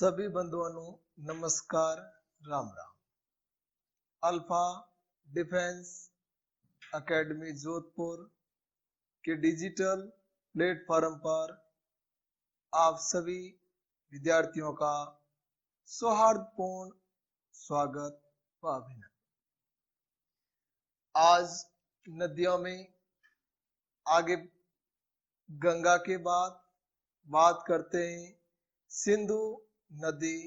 सभी बंधुओं नमस्कार, Ram Ram. Alpha defence academy Jodhpur के डिजिटल प्लेटफॉर्म पर आप सभी विद्यार्थियों का सौहार्दपूर्ण स्वागत व अभिनंदन। आज नदियों में आगे गंगा के बाद बात करते हैं सिंधु नदी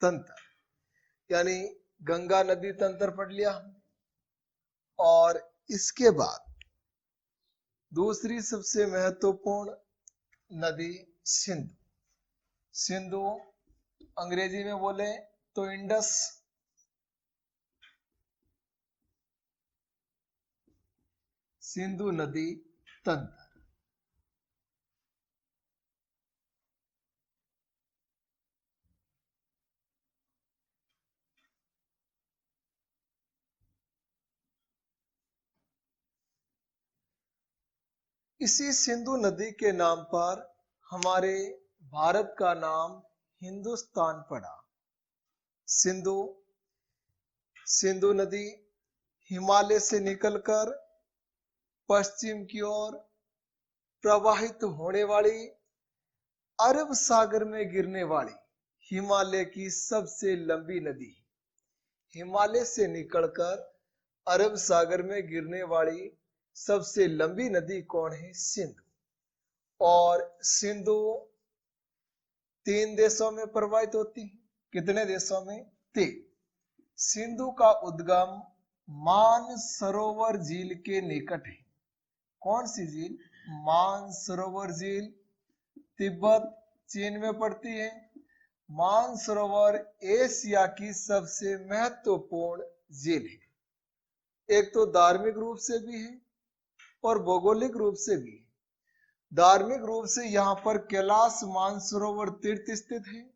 तंत्र, यानी गंगा नदी तंत्र पढ़ लिया। और इसके बाद दूसरी सबसे महत्वपूर्ण नदी सिंधु। सिंधु अंग्रेजी में बोले तो इंडस। सिंधु नदी तंत्र इसी सिंधु नदी के नाम पर हमारे भारत का नाम हिंदुस्तान पड़ा। सिंधु नदी हिमालय से निकलकर पश्चिम की ओर प्रवाहित होने वाली, अरब सागर में गिरने वाली हिमालय की सबसे लंबी नदी। हिमालय से निकलकर अरब सागर में गिरने वाली सबसे लंबी नदी कौन है? सिंधु। और सिंधु 3 देशों में प्रवाहित होती है। कितने देशों में? 3। सिंधु का उद्गम मानसरोवर झील के निकट है। कौन सी झील? मानसरोवर झील तिब्बत चीन में पड़ती है। मानसरोवर एशिया की सबसे महत्वपूर्ण झील है। एक तो धार्मिक रूप से भी है और भौगोलिक रूप से भी। धार्मिक रूप से यहाँ पर कैलाश मानसरोवर तीर्थ स्थित है,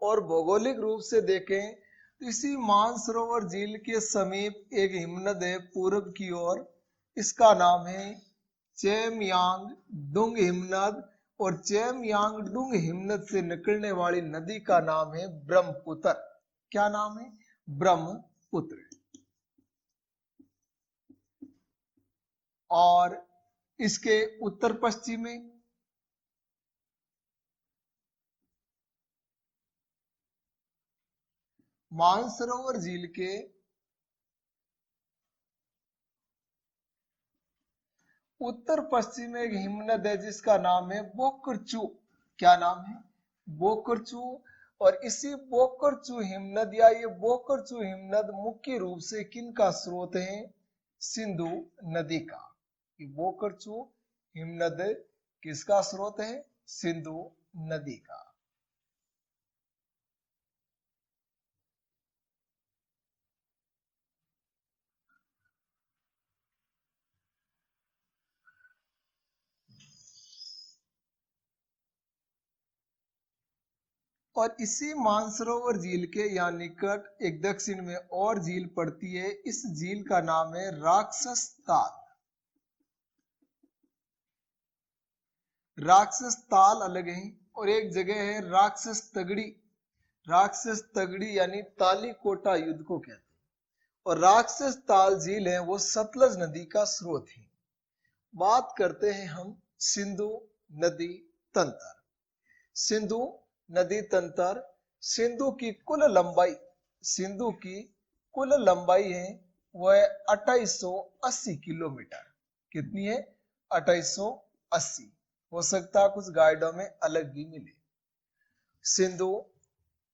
और भौगोलिक रूप से देखें तो इसी मानसरोवर झील के समीप एक हिमनद है पूर्व की ओर। इसका नाम है चेमयांग डुंग हिमनद, और चेमयांग डुंग हिमनद से निकलने वाली नदी का नाम है ब्रह्मपुत्र। क्या नाम है? ब्रह्मपुत्र। और इसके उत्तर पश्चिम में मानसरोवर झील के उत्तर पश्चिम में एक हिमनद है जिसका नाम है बोकरचू। क्या नाम है? बोकरचू। और इसी बोकरचू हिमनद या ये बोकरचू हिमनद मुख्य रूप से किनका स्रोत है? सिंधु नदी का। बोकरचू हिमनद किसका स्रोत है? सिंधु नदी का। और इसी मानसरोवर झील के यहाँ निकट एक दक्षिण में और झील पड़ती है। इस झील का नाम है राक्षस ताल। राक्षस ताल अलग है, और एक जगह है राक्षस तगड़ी। राक्षस तगड़ी यानी तालीकोटा युद्ध को कहते हैं। और राक्षस ताल झील है वो सतलज नदी का स्रोत है। बात करते हैं हम सिंधु नदी तंत्र। सिंधु नदी तंत्र सिंधु की कुल लंबाई है वह 2880 किलोमीटर। कितनी है? 2880। हो सकता है कुछ गाइडों में अलग भी मिले। सिंधु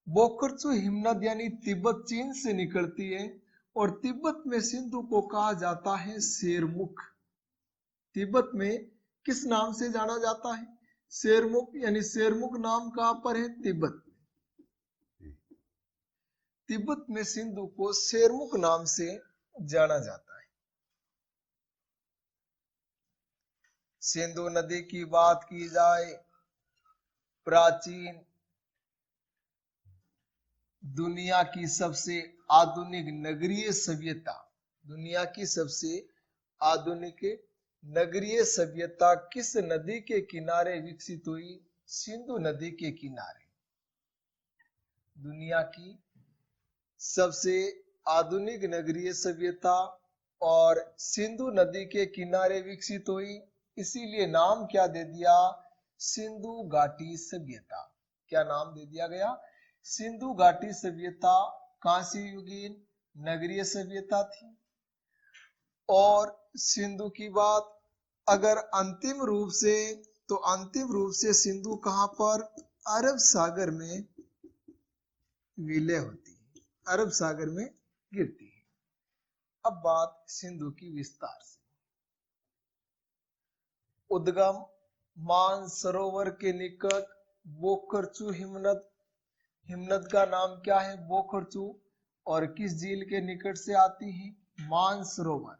बोकरचू हिमनद यानी तिब्बत चीन से निकलती है, और तिब्बत में सिंधु को कहा जाता है शेरमुख। तिब्बत में किस नाम से जाना जाता है? शेरमुख। यानी शेरमुख नाम कहां पर है? तिब्बत में। तिब्बत में सिंधु को शेरमुख नाम से जाना जाता है। सिंधु नदी की बात की जाए, प्राचीन दुनिया की सबसे आधुनिक नगरीय सभ्यता, दुनिया की सबसे आधुनिक नगरीय सभ्यता किस नदी के किनारे विकसित हुई? सिंधु नदी के किनारे। दुनिया की सबसे आधुनिक नगरीय सभ्यता और सिंधु नदी के किनारे विकसित हुई, इसीलिए नाम क्या दे दिया, सिंधु घाटी सभ्यता। क्या नाम दे दिया गया, सिंधु घाटी सभ्यता कांस्य युगीन नगरीय सभ्यता थी। और सिंधु की बात अगर अंतिम रूप से, तो अंतिम रूप से सिंधु कहां पर, अरब सागर में विलय होती है, अरब सागर में गिरती है। अब बात सिंधु की विस्तार से। उद्गम मानसरोवर के निकट बोखरचू हिमनद, हिमनद का नाम क्या है, बोखरचू, और किस झील के निकट से आती है, मानसरोवर,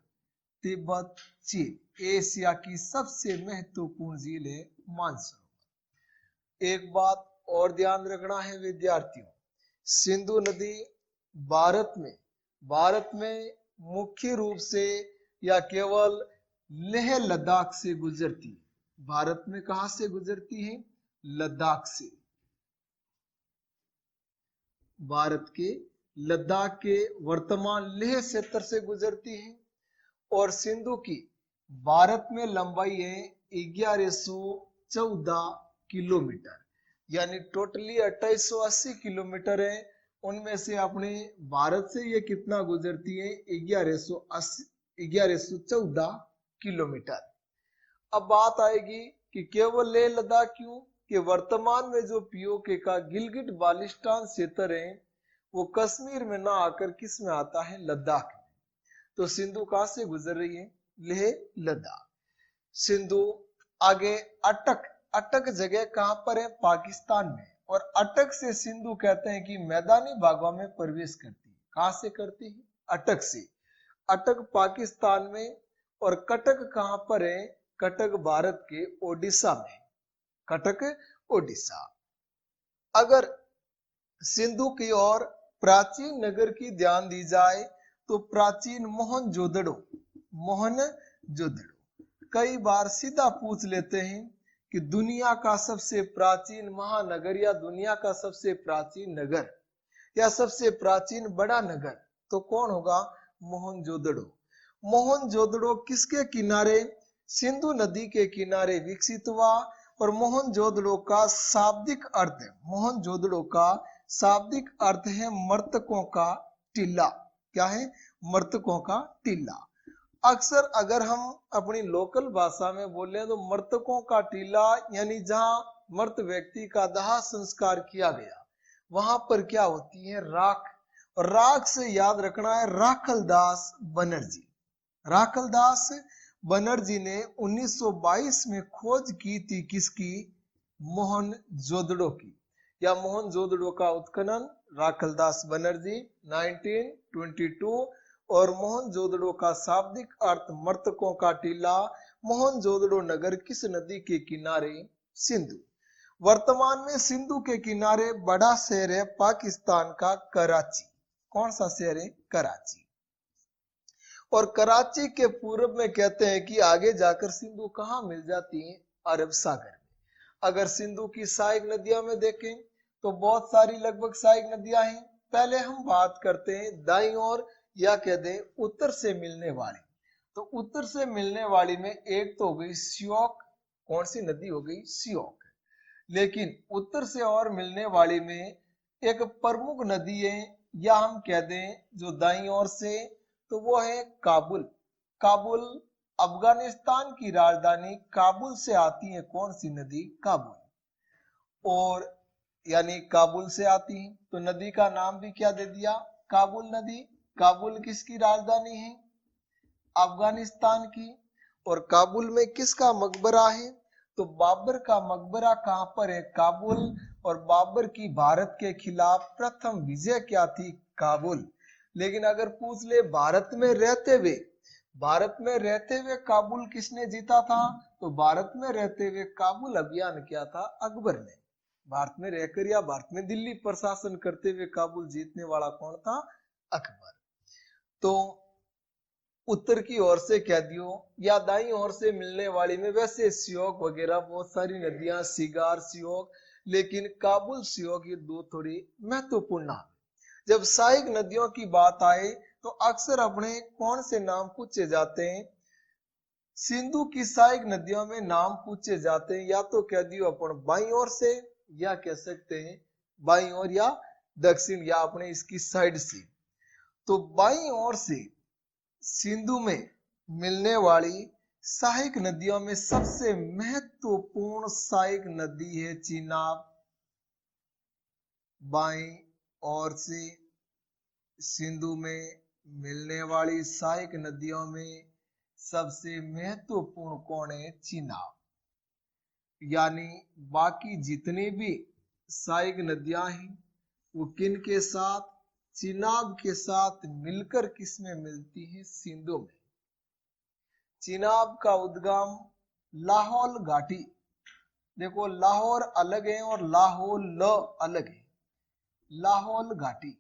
तिब्बत चीन, एशिया की सबसे महत्वपूर्ण झील है मानसरोवर। एक बात और ध्यान रखना है विद्यार्थियों, सिंधु नदी भारत में मुख्य रूप से या केवल लेह लद्दाख से गुजरती है। भारत में कहां से गुजरती है, लद्दाख से, भारत के लद्दाख के वर्तमान लेह क्षेत्र से गुजरती है। और सिंधु की भारत में लंबाई है 1114 किलोमीटर, यानी टोटली 2880 किलोमीटर है। उनमें से अपने भारत से ये कितना गुजरती है, 1114 किलोमीटर। अब बात आएगी कि केवल लेह लद्दाख क्यों, कि वर्तमान में जो पीओके का गिलगिट बाल्टिस्तान क्षेत्र है वो कश्मीर में ना आकर किस में आता है, लद्दाख में। तो सिंधु कहां से गुजर रही है, लेह लद्दाख। सिंधु आगे अटक जगह कहां पर है, पाकिस्तान में। और अटक से सिंधु कहते हैं कि मैदानी भागों में प्रवेश करती है। कहां से करती है, अटक से। अटक पाकिस्तान में। और कटक कहां पर है, कटक भारत के ओडिशा में, कटक ओडिशा। अगर सिंधु की ओर प्राचीन नगर की ध्यान दी जाए तो प्राचीन मोहनजोदड़ो, कई बार सीधा पूछ लेते हैं कि दुनिया का सबसे प्राचीन महानगर या दुनिया का सबसे प्राचीन नगर या सबसे प्राचीन बड़ा नगर, तो कौन होगा, मोहनजोदड़ो। मोहनजोदड़ो किसके किनारे, सिंधु नदी के किनारे विकसित हुआ। और मोहनजोदड़ो का शाब्दिक अर्थ है, मोहनजोदड़ो का शाब्दिक अर्थ है मृतकों का टीला। क्या है, मृतकों का टीला। अक्सर अगर हम अपनी लोकल भाषा में बोले तो मृतकों का टीला यानी जहां मृत व्यक्ति का दाह संस्कार किया गया वहां पर क्या होती है, राख। और राख से याद रखना है राखलदास बनर्जी। राखलदास बनर्जी ने 1922 में खोज की थी किसकी, मोहनजोदड़ो की, या मोहनजोदड़ो का उत्खनन राखलदास बनर्जी 1922। और मोहनजोदड़ो का शाब्दिक अर्थ मृतकों का टीला। मोहनजोदड़ो नगर किस नदी के किनारे, सिंधु। वर्तमान में सिंधु के किनारे बड़ा शहर है पाकिस्तान का कराची। कौन सा शहर है, कराची। और कराची के पूर्व में कहते हैं कि आगे जाकर सिंधु कहां मिल जाती है, अरब सागर में। अगर सिंधु की सहायक नदियों में देखें तो बहुत सारी लगभग सहायक नदियां हैं। पहले हम बात करते हैं दाईं ओर या कह दें उत्तर से मिलने वाली। तो उत्तर से मिलने वाली में एक तो हो गई श्योक, कौन सी नदी हो गई, श्योक। लेकिन उत्तर से और मिलने वाली में एक प्रमुख नदी है, या हम कह दें जो दाईं ओर से, तो वो है काबुल। काबुल अफगानिस्तान की राजधानी काबुल से आती है कौन सी नदी, काबुल। और यानी काबुल से आती है तो नदी का नाम भी क्या दे दिया, काबुल नदी। काबुल किसकी राजधानी है, अफगानिस्तान की। और काबुल में किसका मकबरा है, तो बाबर का मकबरा कहां पर है, काबुल। और बाबर की भारत के खिलाफ प्रथम विजय क्या थी, काबुल। लेकिन अगर पूछ ले भारत में रहते हुए काबुल किसने जीता था, तो भारत में रहते हुए काबुल अभियान क्या था, अकबर ने। भारत में रहकर या भारत में दिल्ली प्रशासन करते हुए काबुल जीतने वाला कौन था, अकबर। तो उत्तर की ओर से कह दियो या दाईं ओर से मिलने वाली में वैसे श्योक वगैरह बहुत सारी नदियां, सिगार, श्योक, लेकिन काबुल सियोग ये दो थोड़ी महत्वपूर्ण नाम। जब सहायक नदियों की बात आए तो अक्सर अपने कौन से नाम पूछे जाते हैं? सिंधु की सहायक नदियों में नाम पूछे जाते हैं, या तो कह दियो अपन बाई ओर से, या कह सकते हैं बाई ओर या दक्षिण, या अपने इसकी साइड से। तो बाई ओर से सिंधु में मिलने वाली सहायक नदियों में सबसे महत्वपूर्ण सहायक नदी है चिनाब। बाई ओर से सिंधु में मिलने वाली सहायक नदियों में सबसे महत्वपूर्ण कौन है? चिनाब। यानी बाकी जितनी भी सहायक नदियां हैं वो किन के साथ? चिनाब के साथ मिलकर किसमें मिलती है? सिंधु में। चिनाब का उद्गम लाहौल घाटी, देखो लाहौर अलग है और लाहौल अलग है, लाहौल घाटी।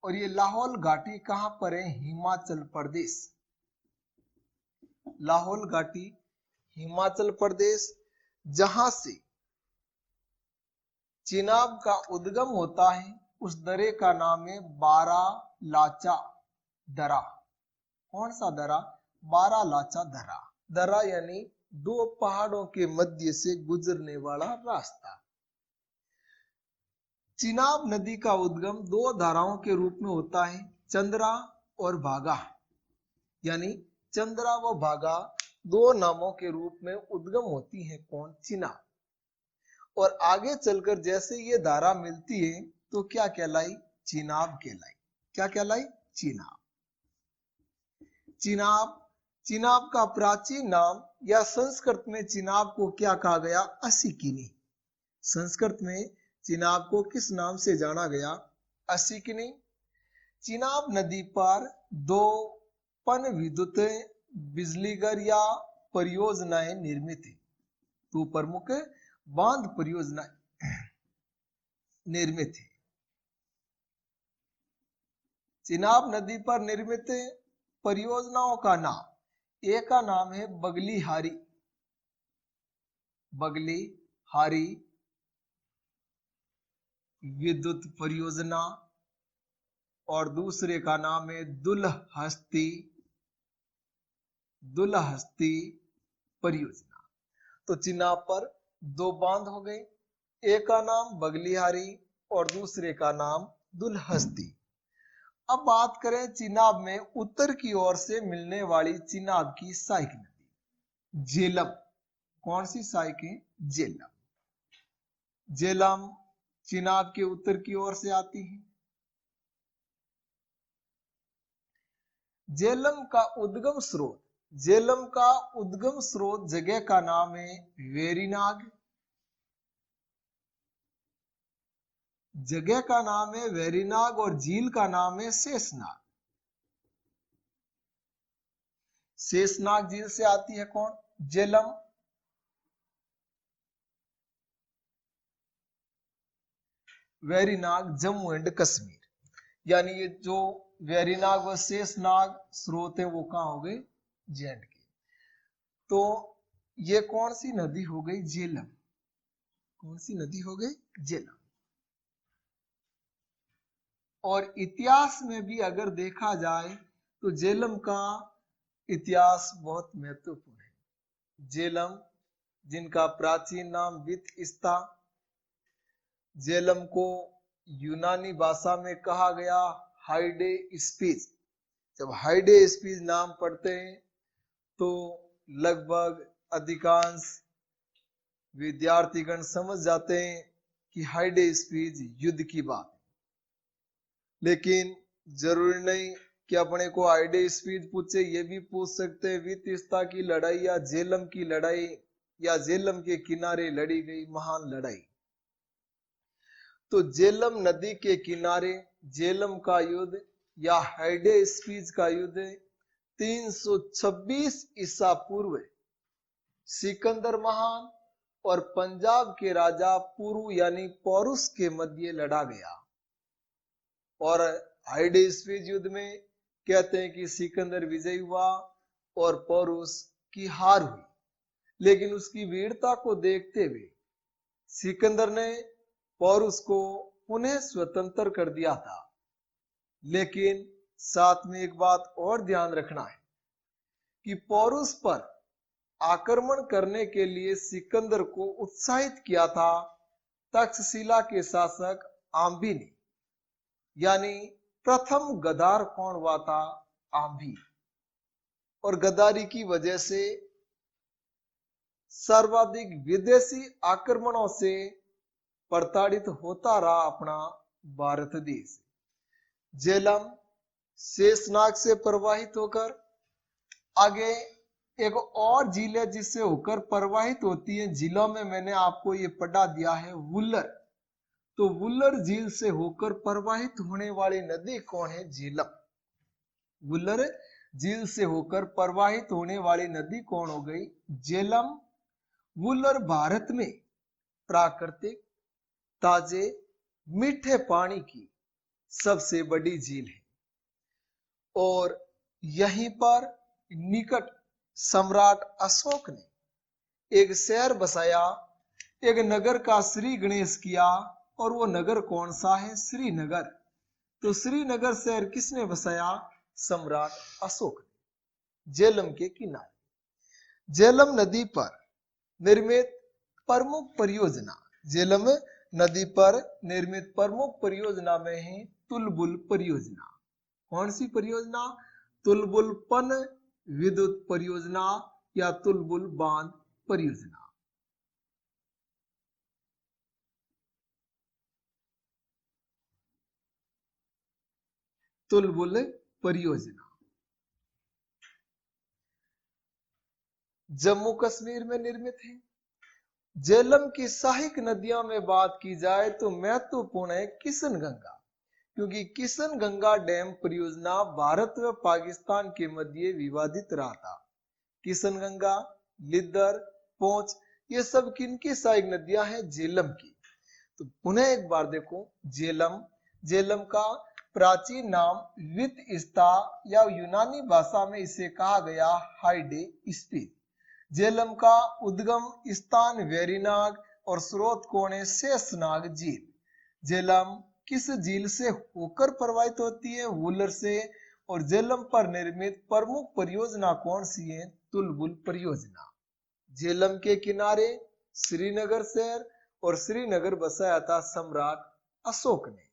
और ये लाहौल घाटी कहां पर है? हिमाचल प्रदेश। लाहौल घाटी हिमाचल प्रदेश, जहां से चिनाब का उद्गम होता है उस दरे का नाम है बारालाचा दरा। कौन सा दरा? बारालाचा दरा। दरा यानी दो पहाड़ों के मध्य से गुजरने वाला रास्ता। चिनाब नदी का उद्गम दो धाराओं के रूप में होता है, चंद्रा और भागा। यानी चंद्रा व भागा दो नामों के रूप में उद्गम होती है कौन? चिनाब। और आगे चलकर जैसे ये धारा मिलती है तो क्या कहलाई? चिनाब कहलाई। क्या कहलाई? चिनाब। चिनाब, चिनाब का प्राचीन नाम या संस्कृत में चिनाब को क्या कहा गया? असिकिनी। संस्कृत में चिनाब को किस नाम से जाना गया? असिकिनी। चिनाब नदी पर दो पन विद्युत बिजलीघर या परियोजनाएं निर्मित है। तो प्रमुख बांध परियोजना निर्मित है। चिनाब नदी पर निर्मित परियोजनाओं का नाम, एक का नाम है बगलीहारी, बगलीहारी विद्युत परियोजना, और दूसरे का नाम है दुलहस्ती, दुलहस्ती परियोजना। तो चिनाब पर दो बांध हो गए, एक का नाम बगलीहारी और दूसरे का नाम दुलहस्ती। अब बात करें चिनाब में उत्तर की ओर से मिलने वाली चिनाब की सहायक नदी झेलम। कौन सी सहायक है? झेलम। झेलम चिनाब के उत्तर की ओर से आती है। झेलम का उद्गम स्रोत, झेलम का उद्गम स्रोत जगह का नाम है वेरीनाग, जगह का नाम है वेरीनाग, और झील का नाम है शेषनाग। शेषनाग झील से आती है कौन? झेलम। वेरीनाग जम्मू एंड कश्मीर, यानी ये जो वेरीनाग व शेषनाग स्रोत है वो कहां हो गए? जेएंड के। तो ये कौन सी नदी हो गई? झेलम। कौन सी नदी हो गई? झेलम। और इतिहास में भी अगर देखा जाए तो झेलम का इतिहास बहुत महत्वपूर्ण है। झेलम जिनका प्राचीन नाम वितस्ता, झेलम को यूनानी भाषा में कहा गया हाइडे स्पीच। जब हाइडे स्पीच नाम पढ़ते हैं तो लगभग अधिकांश विद्यार्थीगण समझ जाते हैं कि हाइडे स्पीच युद्ध की बात। लेकिन जरूरी नहीं कि अपने को हाइडे स्पीच पूछे, ये भी पूछ सकते हैं वितस्ता की लड़ाई या झेलम की लड़ाई या झेलम के किनारे लड़ी गई महान लड़ाई। तो झेलम नदी के किनारे झेलम का युद्ध या हाइडे स्पीच का युद्ध 326 ईसा पूर्व सिकंदर महान और पंजाब के राजा पुरु यानी पौरुष के मध्य लड़ा गया। और हाइडे स्पीच युद्ध में कहते हैं कि सिकंदर विजयी हुआ और पौरुष की हार हुई। लेकिन उसकी वीरता को देखते हुए सिकंदर ने पौरुष को पुनः स्वतंत्र कर दिया था, लेकिन साथ में एक बात और ध्यान रखना है कि पौरुष पर आक्रमण करने के लिए सिकंदर को उत्साहित किया था तक्षशिला के शासक आम्भी ने। यानी प्रथम गद्दार कौन हुआ था? आम्भी। और गद्दारी की वजह से सर्वाधिक विदेशी आक्रमणों से प्रताड़ित होता रहा अपना भारत देश। झेलम शेषनाग से प्रवाहित होकर आगे एक और झील है जिससे होकर प्रवाहित होती है। झीलों में मैंने आपको ये पढ़ा दिया है वुल्लर। तो वुल्लर झील से होकर प्रवाहित होने वाली नदी कौन है? झेलम। वुल्लर झील से होकर प्रवाहित होने वाली नदी कौन हो गई? झेलम। वुल्लर भारत में प्राकृतिक ताजे मीठे पानी की सबसे बड़ी झील है और यहीं पर निकट सम्राट अशोक ने एक शहर बसाया, एक नगर का श्री गणेश किया। और वो नगर कौन सा है? श्रीनगर। तो श्रीनगर शहर किसने बसाया? सम्राट अशोक ने। झेलम के किनारे झेलम नदी पर निर्मित प्रमुख परियोजना, झेलम नदी पर निर्मित प्रमुख परियोजना में है तुलबुल परियोजना। कौन सी परियोजना? तुलबुल पन विद्युत परियोजना या तुलबुल बांध परियोजना। तुलबुल परियोजना जम्मू कश्मीर में निर्मित है। झेलम की सहायक नदियों में बात की जाए तो महत्वपूर्ण है किशनगंगा, क्योंकि किशनगंगा डैम परियोजना भारत व पाकिस्तान के मध्य विवादित रहा था। किशनगंगा, लिद्दर, पोंछ ये सब किनकी सहायक नदियां हैं? झेलम की। तो पुनः एक बार देखो, झेलम, झेलम का प्राचीन नाम वितस्ता या यूनानी भाषा में इसे कहा गया हाइडेस्पिर। झेलम का उद्गम स्थान वेरीनाग और स्रोत कौन है? शेषनाग झील। झेलम किस झील से होकर प्रवाहित होती है? वुल्लर से। और झेलम पर निर्मित प्रमुख परियोजना कौन सी है? तुलबुल परियोजना। झेलम के किनारे श्रीनगर शहर और श्रीनगर बसाया था सम्राट अशोक ने।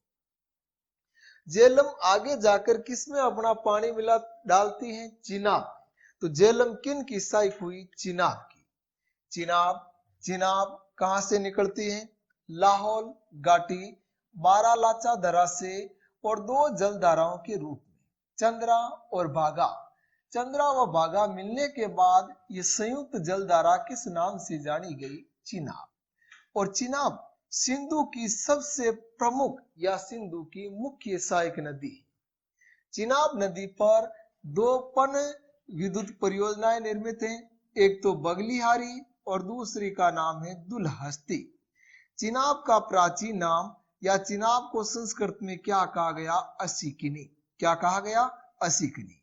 झेलम आगे जाकर किसमें अपना पानी मिला डालती है? चिनाब। तो झेलम किन की सहायक हुई? चिनाब की। चिनाब, चिनाब कहां से निकलती है? लाहौल घाटी, बारालाचा दर्रा से और दो जल धाराओं के रूप में, चंद्रा और भागा। चंद्रा व भागा मिलने के बाद ये संयुक्त जल धारा किस नाम से जानी गई? चिनाब। और चिनाब सिंधु की सबसे प्रमुख या सिंधु की मुख्य सहायक नदी। चिनाब नदी पर दो पन विद्युत परियोजनाएं निर्मित हैं, एक तो बगलिहारी और दूसरी का नाम है दुलहस्ती। चिनाब का प्राचीन नाम या चिनाब को संस्कृत में क्या कहा गया? असिकनी। क्या कहा गया? असिकनी।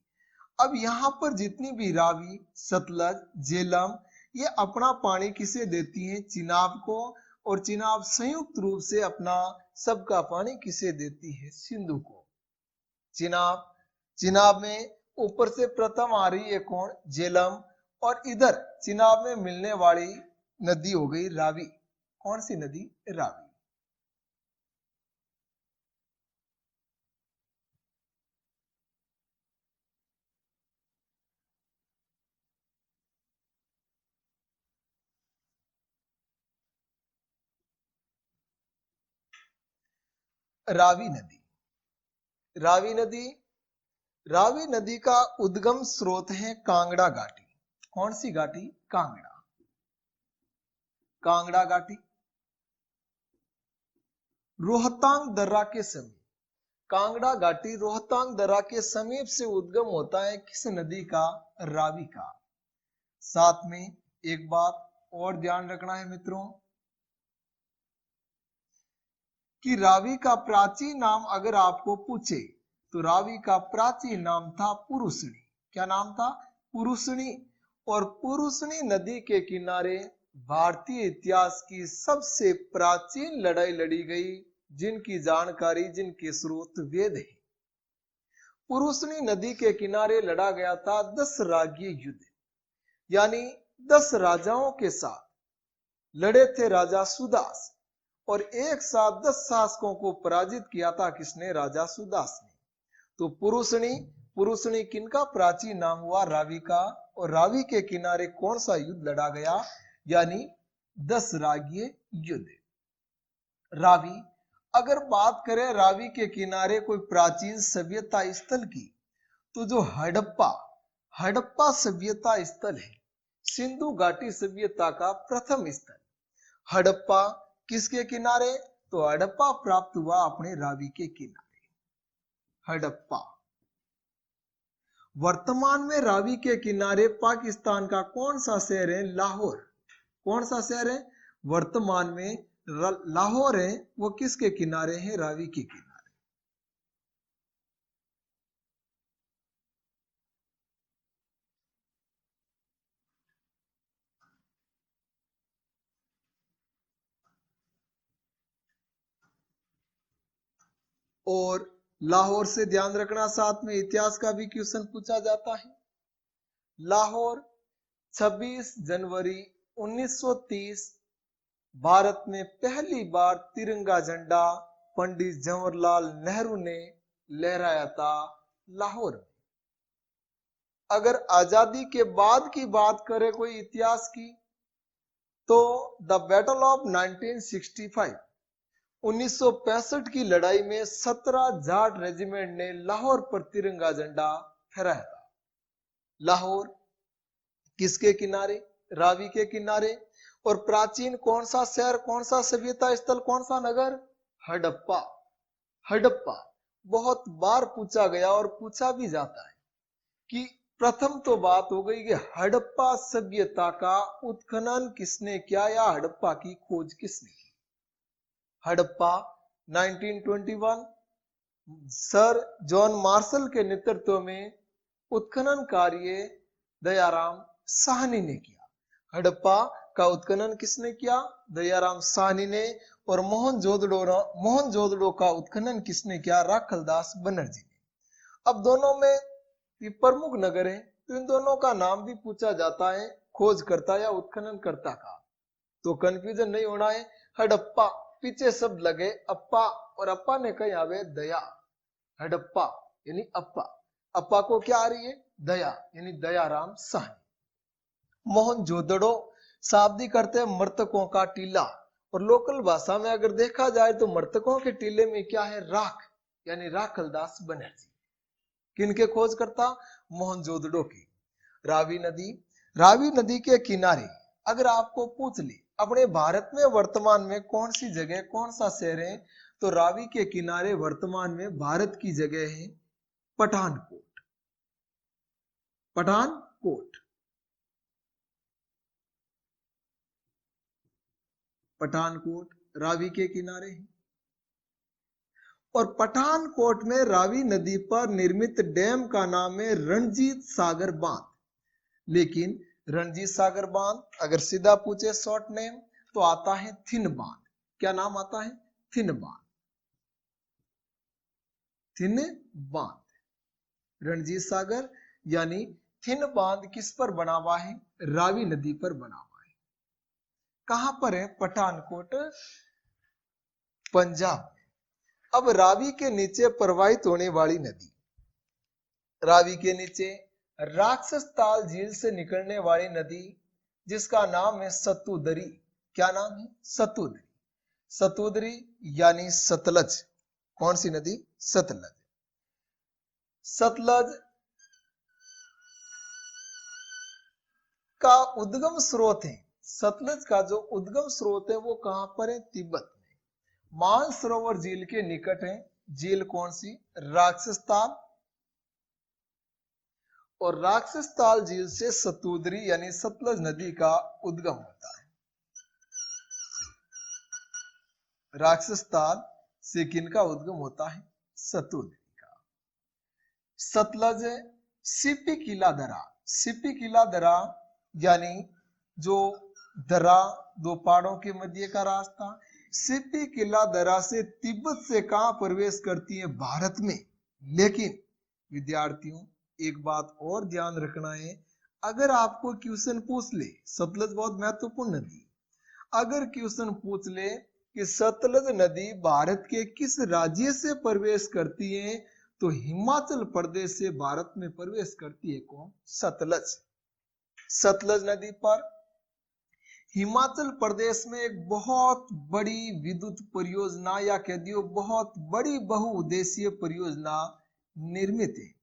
अब यहाँ पर जितनी भी रावी, सतलज, झेलम ये अपना पानी किसे देती हैं? चिनाब को। और चिनाब संयुक्त रूप से अपना सबका पानी किसे देती है? सिंधु को। चिनाब, चिनाब में ऊपर से प्रथम आ रही है कौन? झेलम। और इधर चिनाब में मिलने वाली नदी हो गई रावी। कौन सी नदी? रावी। रावी नदी, रावी नदी, रावी नदी का उद्गम स्रोत है कांगड़ा घाटी। कौन सी घाटी? कांगड़ा, कांगड़ा घाटी। रोहतांग दर्रा के समीप, कांगड़ा घाटी रोहतांग दर्रा के समीप से उद्गम होता है किस नदी का? रावी का। साथ में एक बात और ध्यान रखना है मित्रों कि रावी का प्राचीन नाम अगर आपको पूछे तो रावी का प्राचीन नाम था पुरुषणी। क्या नाम था? पुरुषणी। और पुरुषणी नदी के किनारे भारतीय इतिहास की सबसे प्राचीन लड़ाई लड़ी गई, जिनकी जानकारी, जिनके स्रोत वेद है। पुरुषनी नदी के किनारे लड़ा गया था 10 रागीय युद्ध, यानी 10 राजाओं के साथ लड़े थे राजा सुदास, और एक साथ 10 शासकों को पराजित किया था किसने? राजा सुदास ने। तो पुरुषनी किनका प्राचीन नाम हुआ? रावी का। और रावी के किनारे कौन सा युद्ध लड़ा गया? यानी 10 रागीय युद्ध। रावी, अगर बात करें रावी के किनारे कोई प्राचीन सभ्यता स्थल की, तो जो हड़प्पा सभ्यता स्थल है, सिंधु घाटी सभ्यता का प्रथम स्थल। हड़प्पा किसके किनारे? तो हड़प्पा प्राप्त हुआ अपने रावी के किनारे। हड़प्पा। वर्तमान में रावी के किनारे पाकिस्तान का कौन सा शहर है? लाहौर। कौन सा शहर है? वर्तमान में लाहौर है, वो किसके किनारे है? रावी के किनारे। और लाहौर से ध्यान रखना, साथ में इतिहास का भी क्वेश्चन पूछा जाता है। लाहौर 26 जनवरी 1930 भारत में पहली बार तिरंगा झंडा पंडित जवाहरलाल नेहरू ने लहराया था लाहौर में। अगर आजादी के बाद की बात करें कोई इतिहास की, तो द बैटल ऑफ 1965 1965 की लड़ाई में 17 जाट रेजिमेंट ने लाहौर पर तिरंगा झंडा फहराया था। लाहौर किसके किनारे? रावी के किनारे। और प्राचीन कौन सा शहर, कौन सा सभ्यता स्थल, कौन सा नगर? हड़प्पा। हड़प्पा बहुत बार पूछा गया और पूछा भी जाता है कि प्रथम तो बात हो गई कि हड़प्पा सभ्यता का उत्खनन किसने किया, या हड़प्पा की खोज किसने की? हड़प्पा 1921 सर जॉन मार्शल के नेतृत्व में उत्खनन कार्य दयाराम साहनी ने किया। हड़प्पा का उत्खनन किसने किया? दयाराम साहनी ने। और मोहनजोदड़ो का उत्खनन किसने किया? राखलदास बनर्जी ने। अब दोनों में ये प्रमुख नगर है, तो इन दोनों का नाम भी पूछा जाता है, खोजकर्ता या उत्खननकर्ता का, तो कंफ्यूजन नहीं होना है। हड़प्पा पीछे शब्द लगे अप्पा, और अप्पा ने कहीं आवे दया। हड़प्पा यानी अप्पा, अप्पा को क्या आ रही है? दया, यानी दयाराम साहनी। मोहनजोदड़ो शाब्दिक अर्थ है मृतकों का टीला, और लोकल भाषा में अगर देखा जाए तो मृतकों के टीले में क्या है? राख, यानी राखलदास बनर्जी। किनके खोजकर्ता? मोहनजोदड़ो की। रावी नदी के किनारे अगर आपको पूछ ले अपने भारत में वर्तमान में कौन सी जगह, कौन सा शहर है, तो रावी के किनारे वर्तमान में भारत की जगह है पठानकोट। पठानकोट। पठानकोट रावी के किनारे है। और पठानकोट में रावी नदी पर निर्मित डैम का नाम है रणजीत सागर बांध। लेकिन रणजीत सागर बांध अगर सीधा पूछे शॉर्ट नेम, तो आता है थिन बांध। क्या नाम आता है? थिन बांध। थिन बांध। रणजीत सागर यानी थिन बांध किस पर बना हुआ है? रावी नदी पर बना हुआ है। कहां पर है? पठानकोट, पंजाब। अब रावी के नीचे प्रवाहित होने वाली नदी, रावी के नीचे राक्षस ताल झील से निकलने वाली नदी, जिसका नाम है सतुदरी। क्या नाम है? सतुदरी। सतुदरी यानी सतलज। कौन सी नदी? सतलज। सतलज का उद्गम स्रोत है, सतलज का जो उद्गम स्रोत है वो कहां पर है? तिब्बत में, मानसरोवर झील के निकट है। झील कौन सी? राक्षस ताल। और राक्षस ताल झील से सतुदरी यानी सतलज नदी का उद्गम होता है। राक्षस ताल से किनका उद्गम होता है? सतुदरी का। सतलज सिपी किला दरा, सिपी किला दरा यानी जो दर्रा, दो पहाड़ों के मध्य का रास्ता। सिपी किला दर्रा से तिब्बत से कहां प्रवेश करती है? भारत में। लेकिन विद्यार्थियों एक बात और ध्यान रखना है, अगर आपको क्वेश्चन पूछ ले, सतलज बहुत महत्वपूर्ण नदी, अगर क्वेश्चन पूछ ले कि सतलज नदी भारत के किस राज्य से प्रवेश करती है, तो हिमाचल प्रदेश से भारत में प्रवेश करती है कौन? सतलज। सतलज नदी पर हिमाचल प्रदेश में एक बहुत बड़ी विद्युत परियोजना या कह दियो बहुत बड़ी बहुउद्देशीय परियोजना निर्मित है,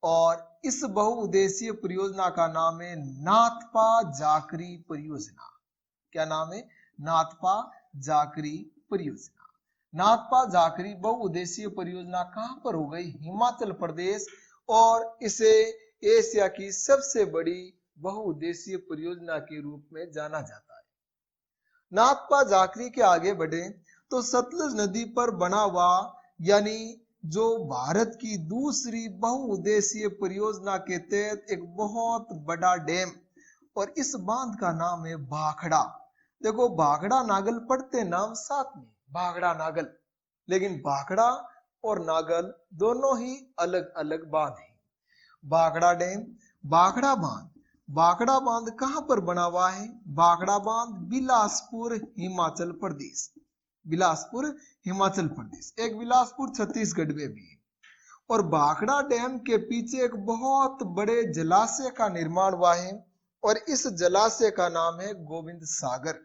और इस बहुउद्देशीय परियोजना का नाम है नाथपा जाखरी परियोजना। क्या नाम है? नाथपा जाखरी परियोजना। नाथपा जाखरी बहुउद्देशीय परियोजना कहां पर हो गई? हिमाचल प्रदेश, और इसे एशिया की सबसे बड़ी बहुउद्देशीय परियोजना के रूप में जाना जाता है। नाथपा जाखरी के आगे बढ़े तो सतलज नदी पर बना हुआ यानी जो भारत की दूसरी बहुउद्देशीय परियोजना के तहत एक बहुत बड़ा डैम, और इस बांध का नाम है भाखड़ा। देखो भाखड़ा नागल पढ़ते नाम साथ में, भाखड़ा नागल, लेकिन भाखड़ा और नागल दोनों ही अलग अलग बांध हैं। भाखड़ा डैम, भाखड़ा बांध। भाखड़ा बांध कहां पर बना हुआ है? भाखड़ा बांध बिलासपुर हिमाचल प्रदेश। बिलासपुर हिमाचल प्रदेश, एक बिलासपुर छत्तीसगढ़ में भी है। और भाखड़ा डैम के पीछे एक बहुत बड़े जलाशय का निर्माण हुआ है, और इस जलाशय का नाम है गोविंद सागर।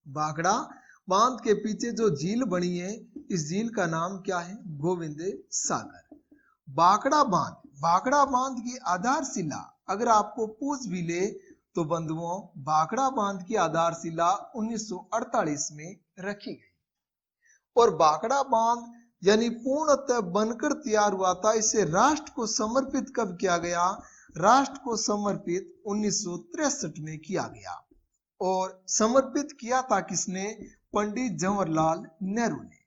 भाखड़ा बांध के पीछे जो झील बनी है, इस झील का नाम क्या है? गोविंद सागर। भाखड़ा बांध, भाखड़ा बांध की आधारशिला अगर आपको पूछ भी ले तो बंधुओं, भाखड़ा बांध की आधारशिला 1948 में रखी गई, और भाखड़ा बांध यानी पूर्णतः बनकर तैयार हुआ था। इसे राष्ट्र को समर्पित कब किया गया? राष्ट्र को समर्पित 1963 में किया गया, और समर्पित किया था किसने? पंडित जवाहरलाल नेहरू ने।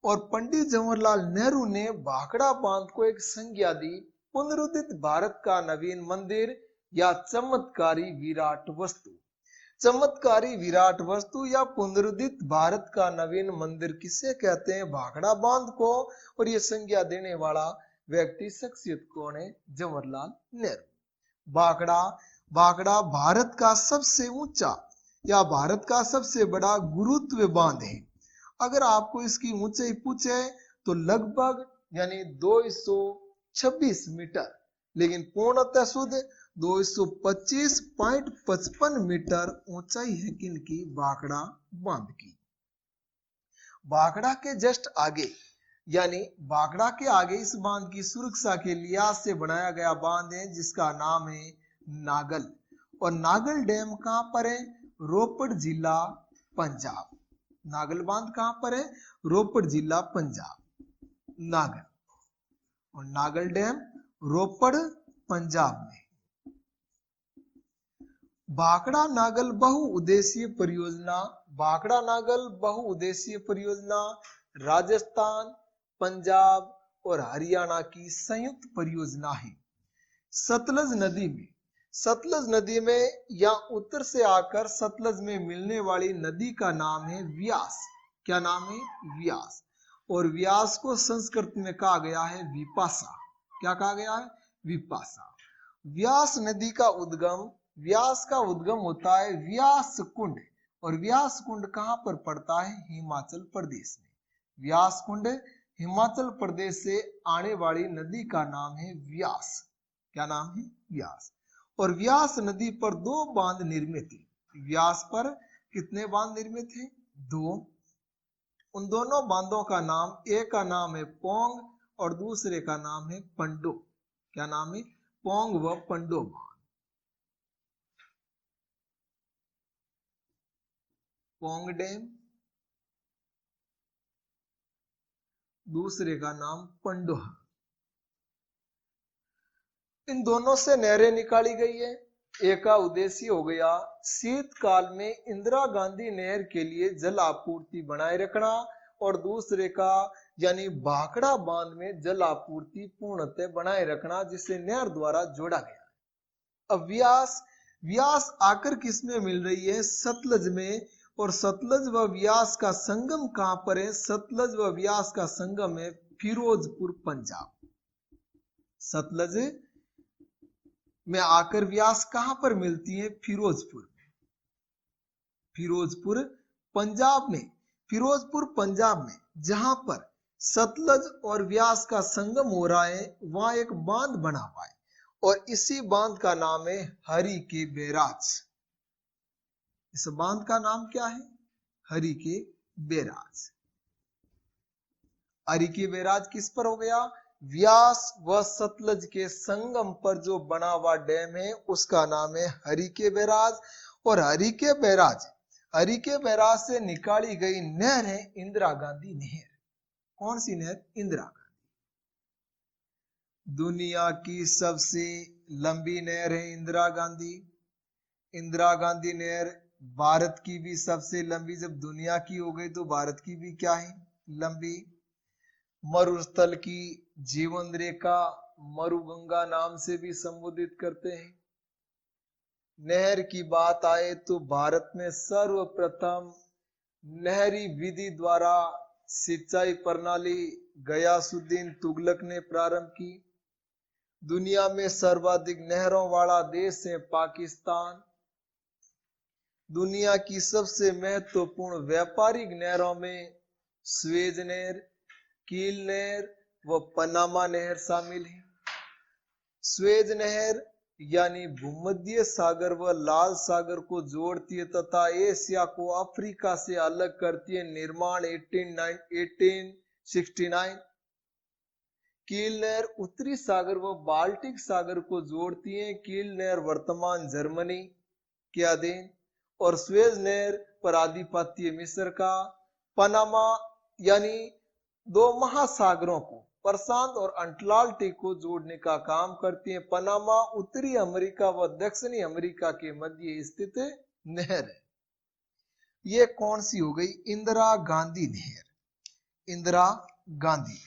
और पंडित जवाहरलाल नेहरू ने भाखड़ा बांध को एक संज्ञा दी, पुनरुद्धित भारत का नवीन मंदिर या चमत्कारी विराट वस्तु। चमत्कारी विराट वस्तु या पुनरुद्धित भारत का नवीन मंदिर किसे कहते हैं? भाखड़ा बांध को। और ये संज्ञा देने वाला व्यक्ति, शख्सियत कौन है? जवाहरलाल नेहरू। भाखड़ा, भाखड़ा भारत का सबसे ऊंचा या भारत का सबसे बड़ा गुरुत्व बांध है। अगर आपको इसकी ऊंचाई पूछे तो लगभग यानी 226 मीटर, लेकिन पूर्णतः शुद्ध 225.55 मीटर ऊंचाई है किनकी? भाखड़ा बांध की। भाखड़ा के जस्ट आगे यानी भाखड़ा के आगे इस बांध की सुरक्षा के लिहाज से बनाया गया बांध है जिसका नाम है नागल। और नागल डैम कहां पर है? रोपड़ जिला पंजाब। नागल बांध कहां पर है? रोपड़ जिला पंजाब, नागल। और नागल डैम रोपड़ पंजाब में। भाखड़ा नागल बहुउद्देशीय परियोजना, भाखड़ा नागल बहुउद्देशीय परियोजना राजस्थान, पंजाब और हरियाणा की संयुक्त परियोजना है। सतलज नदी में, सतलज नदी में या उत्तर से आकर सतलज में मिलने वाली नदी का नाम है व्यास। क्या नाम है? व्यास। और व्यास को संस्कृत में कहा गया है विपाशा। क्या कहा गया है? विपाशा। व्यास नदी का उद्गम, व्यास का उद्गम होता है व्यास कुंड, और व्यास कुंड कहां पर पड़ता है? हिमाचल प्रदेश में। व्यास कुंड हिमाचल प्रदेश से आने वाली नदी का नाम है व्यास। क्या नाम है? व्यास। और व्यास नदी पर 2 बांध निर्मित है। व्यास पर कितने बांध निर्मित है? 2। उन दोनों बांधों का नाम, एक का नाम है पोंग और दूसरे का नाम है पंडो। क्या नाम है? पोंग व पंडो बांध। पोंग डैम, दूसरे का नाम पंडो। इन दोनों से नहरें निकाली गई है। एक का उद्देश्य हो गया शीतकाल में इंदिरा गांधी नहर के लिए जल आपूर्ति बनाए रखना, और दूसरे का यानी भाखड़ा बांध में जल आपूर्ति पूर्णतः बनाए रखना, जिसे नहर द्वारा जोड़ा गया। अब व्यास व्यास आकर किसमें मिल रही है? सतलज में। और सतलज व व्यास का संगम कहां पर है? सतलज व व्यास का संगम है फिरोजपुर पंजाब। सतलज में आकर व्यास कहां पर मिलती है? फिरोजपुर। फिरोजपुर पंजाब में। फिरोजपुर पंजाब में जहां पर सतलज और व्यास का संगम हो रहा है वहां एक बांध बना हुआ है और इसी बांध का नाम है हरि के बैराज। इस बांध का नाम क्या है? हरि के बैराज। हरि के बैराज किस पर हो गया? व्यास व सतलज के संगम पर जो बना हुआ डैम है उसका नाम है हरि के बैराज। और हरि के बैराज से निकाली गई नहर है इंदिरा गांधी नहर। कौन सी नहर? इंदिरा गांधी। दुनिया की सबसे लंबी नहर है इंदिरा गांधी। इंदिरा गांधी नहर भारत की भी सबसे लंबी, जब दुनिया की हो गई तो भारत की भी क्या है? लंबी। मरुस्थल की जीवन रेखा मरुगंगा नाम से भी संबोधित करते हैं। नहर की बात आए तो भारत में सर्वप्रथम नहरी विधि द्वारा सिंचाई प्रणाली गयासुद्दीन तुगलक ने प्रारंभ की। दुनिया में सर्वाधिक नहरों वाला देश है पाकिस्तान। दुनिया की सबसे महत्वपूर्ण व्यापारिक नहरों में स्वेज नहर, कील नहर व पनामा नहर शामिल है। स्वेज नहर यानी भूमध्य सागर व लाल सागर को जोड़ती है तथा एशिया को अफ्रीका से अलग करती है। निर्माण 1869। कील नहर उत्तरी सागर व बाल्टिक सागर को जोड़ती है। कील नहर वर्तमान जर्मनी के अधीन और स्वेज नहर पर आधिपत्य मिस्र का। पनामा यानी दो महासागरों को प्रशांत और अटलांटिक को जोड़ने का काम करती है। पनामा उत्तरी अमेरिका व दक्षिणी अमेरिका के मध्य स्थित नहर है। ये कौन सी हो गई? इंदिरा गांधी नहर। इंदिरा गांधी।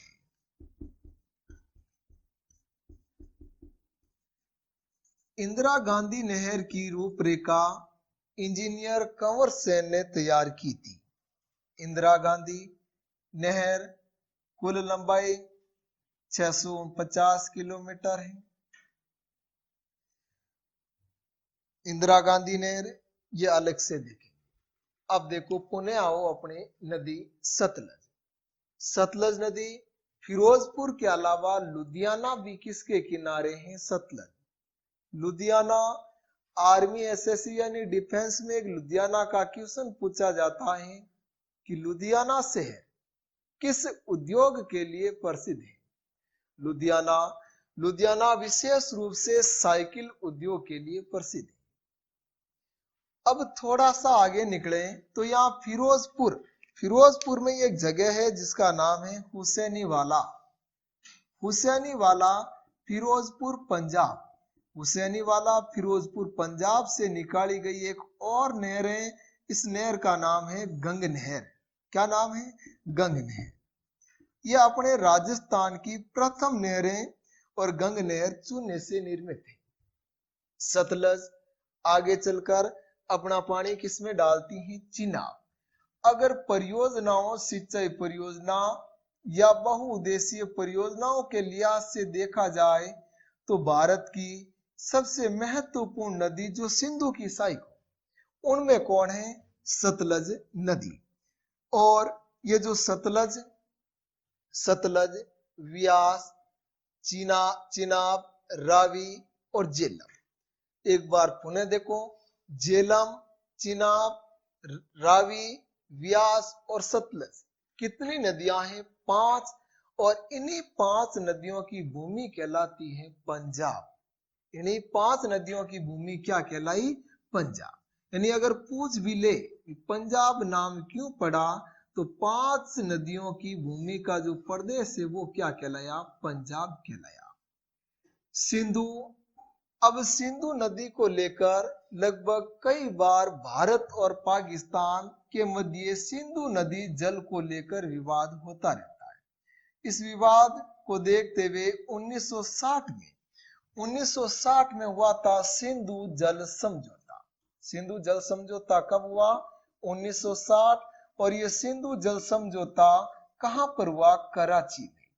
इंदिरा गांधी नहर की रूपरेखा इंजीनियर कंवर सेन ने तैयार की थी। इंदिरा गांधी नहर कुल लंबाई 650 किलोमीटर है। इंदिरा गांधी नहर ये अलग से देखें। अब देखो पुनः आओ अपने नदी सतलज। सतलज नदी फिरोजपुर के अलावा लुधियाना भी किसके किनारे हैं? सतलज। लुधियाना आर्मी एसएससी यानी डिफेंस में एक लुधियाना का क्वेश्चन पूछा जाता है कि लुधियाना शहर किस उद्योग के लिए प्रसिद्ध है? लुधियाना विशेष रूप से साइकिल उद्योग के लिए प्रसिद्ध है। अब थोड़ा सा आगे निकले तो यहाँ फिरोजपुर में एक जगह है जिसका नाम है हुसैनी वाला। हुसैनी वाला फिरोजपुर पंजाब। हुसैनी वाला फिरोजपुर पंजाब से निकाली गई एक और नहर है। इस नहर का नाम है गंग नहर। क्या नाम है? गंग नहर। यह अपने राजस्थान की प्रथम नहर है और गंग नहर चूने से निर्मित है। सतलज आगे चलकर अपना पानी किसमें डालती है? चिनाब। अगर परियोजनाओं, सिंचाई परियोजना या बहुउद्देशीय परियोजनाओं के लिहाज से देखा जाए तो भारत की सबसे महत्वपूर्ण नदी जो सिंधु की शाखा को, उनमें कौन है? सतलज नदी। और ये जो सतलज, व्यास, चिनाब, रावी और झेलम, एक बार पुनः देखो, झेलम, चिनाब, रावी, व्यास और सतलज कितनी नदियां हैं? 5। और इन्हीं 5 नदियों की भूमि कहलाती है पंजाब। इन्हीं 5 नदियों की भूमि क्या कहलाई? पंजाब। यानी अगर पूछ भी ले पंजाब नाम क्यों पड़ा तो 5 नदियों की भूमि का जो प्रदेश है वो क्या कहलाया? पंजाब कहलाया। सिंधु। अब सिंधु नदी को लेकर लगभग कई बार भारत और पाकिस्तान के मध्य सिंधु नदी जल को लेकर विवाद होता रहता है। इस विवाद को देखते हुए 1960 में 1960 में हुआ था सिंधु जल समझौता। सिंधु जल समझौता कब हुआ? 1960। और ये सिंधु जल समझौता कहां पर हुआ? कराची में।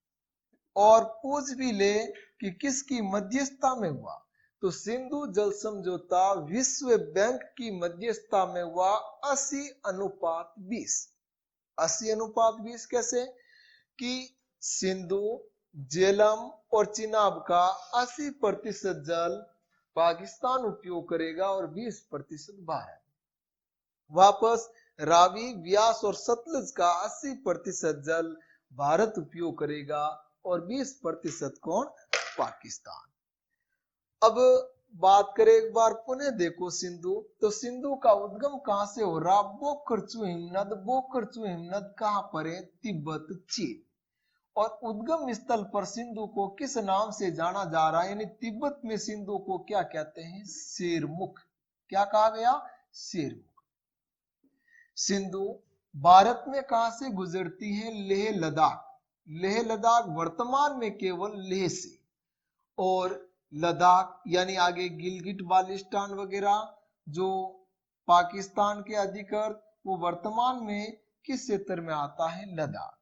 और पूछ भी ले कि किसकी मध्यस्थता में हुआ, तो सिंधु जल समझौता विश्व बैंक की मध्यस्थता में हुआ 80:20। 80:20 कैसे? कि सिंधु, झेलम और चिनाब का 80% जल पाकिस्तान उपयोग करेगा और 20% भारत। वापस रावी, व्यास और सतलज का 80% जल भारत उपयोग करेगा और 20% कौन? पाकिस्तान। अब बात करें एक बार पुनः देखो सिंधु, तो सिंधु का उद्गम कहां से हो रहा? बोकरचू हिमनद। बोकरचू हिमनद कहां पर है? तिब्बत, चीन। और उद्गम स्थल पर सिंधु को किस नाम से जाना जा रहा है? यानी तिब्बत में सिंधु को क्या कहते हैं? शेरमुख। क्या कहा गया? शेरमुख। सिंधु भारत में कहां से गुजरती है? लेह लद्दाख। लेह लद्दाख वर्तमान में केवल लेह से, और लद्दाख यानी आगे गिलगिट बाल्टिस्तान वगैरह जो पाकिस्तान के अधिकृत, वो वर्तमान में किस क्षेत्र में आता है? लद्दाख।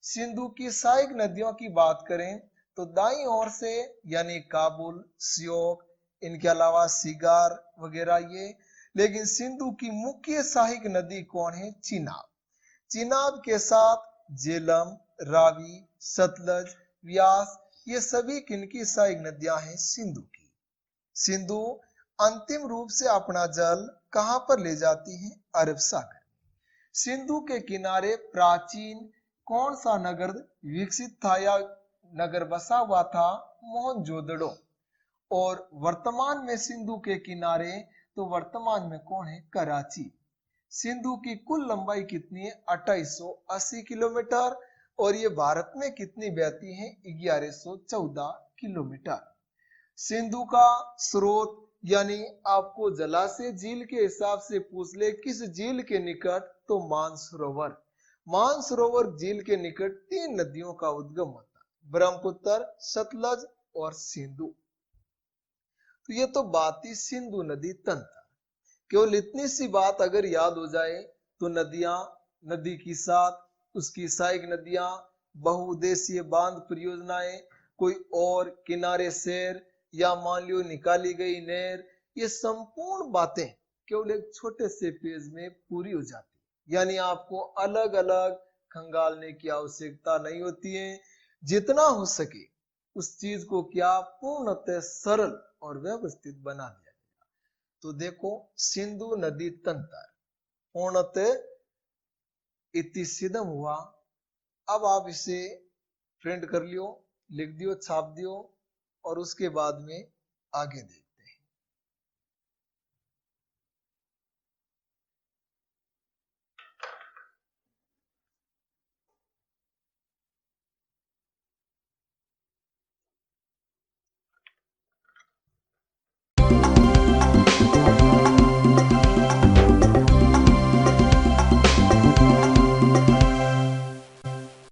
सिंधु की सहायक नदियों की बात करें तो दाईं ओर से यानी काबुल, श्योक, इनके अलावा सिगार वगैरह ये। लेकिन सिंधु की मुख्य सहायक नदी कौन है? चिनाब। चिनाब के साथ झेलम, रावी, सतलज, व्यास, ये सभी किनकी सहायक नदियां हैं? सिंधु की। सिंधु अंतिम रूप से अपना जल कहां पर ले जाती है? अरब सागर। सिंधु के किनारे प्राचीन कौन सा नगर विकसित था या नगर बसा हुआ था? मोहनजोदड़ो। और वर्तमान में सिंधु के किनारे तो वर्तमान में कौन है? कराची। सिंधु की कुल लंबाई कितनी है? 2880 किलोमीटर। और ये भारत में कितनी बहती है? 1114 किलोमीटर। सिंधु का स्रोत यानी आपको जलाशय झील के हिसाब से पूछ ले किस झील के निकट, तो मानसरोवर। मानसरोवर झील के निकट 3 नदियों का उद्गम होता है, ब्रह्मपुत्र, सतलज और सिंधु। तो ये तो बात थी सिंधु नदी तंत्र। केवल इतनी सी बात अगर याद हो जाए तो नदियां, नदी की साथ उसकी सहायक नदियां, बहुउद्देशीय बांध परियोजनाएं, कोई और किनारे शहर, या मान लो निकाली गई नहर, ये संपूर्ण बातें केवल एक छोटे से पेज में पूरी हो जाती। यानी आपको अलग अलग खंगालने की आवश्यकता नहीं होती है। जितना हो सके उस चीज को क्या पूर्णतः सरल और व्यवस्थित बना दिया गया। तो देखो सिंधु नदी तंत्र पूर्णतः इति सिद्धम हुआ। अब आप इसे प्रिंट कर लियो, लिख दियो, छाप दियो और उसके बाद में आगे देखो।